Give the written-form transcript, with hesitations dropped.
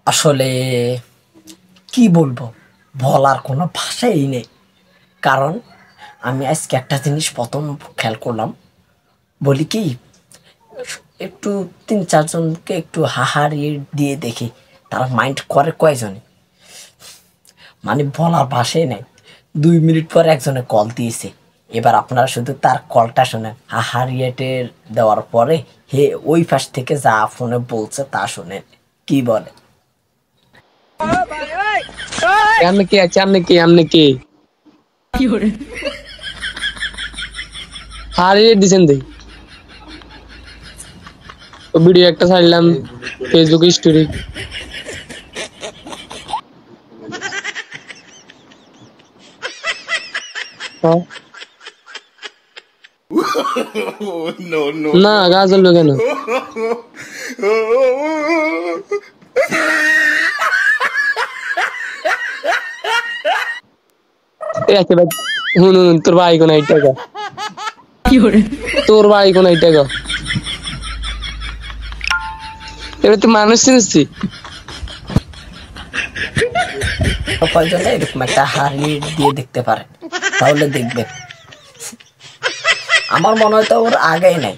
আসলে কি বলবো, বলার কোনো ভাষাই নেই। কারণ আমি আজকে একটা জিনিস প্রথম খেয়াল করলাম। বলি কি, একটু ৩-৪ জনকে একটু হাহারিয়ে দিয়ে দেখি তারা মাইন্ড করে কয়জনে। মানে বলার ভাষাই নেই। ২ মিনিট পর একজনে কল দিয়েছে। এবার আপনারা শুধু তার কলটা শোনেন। হাহারিয়েটের দেওয়ার পরে হে ওই পাশ থেকে যা ফোনে বলছে তা শোনেন কি বলে। আপনি কি আছে? আপনি কি হারিয়ে দিছেন দেই ভিডিও একটা ছাড়লাম ফেসবুক স্টোরি। না গাছ হলো কেন? শুনুন, তোর ভাই কোন এই টাকা, তোর ভাই কোন এই টাকা, এবার তো মানুষ চিনছি। কয়জনে এরকম একটা হারিয়ে দিয়ে দেখতে পারেন, তাহলে দেখবেন। আমার মনে হয় তো ওর আগেই নাই।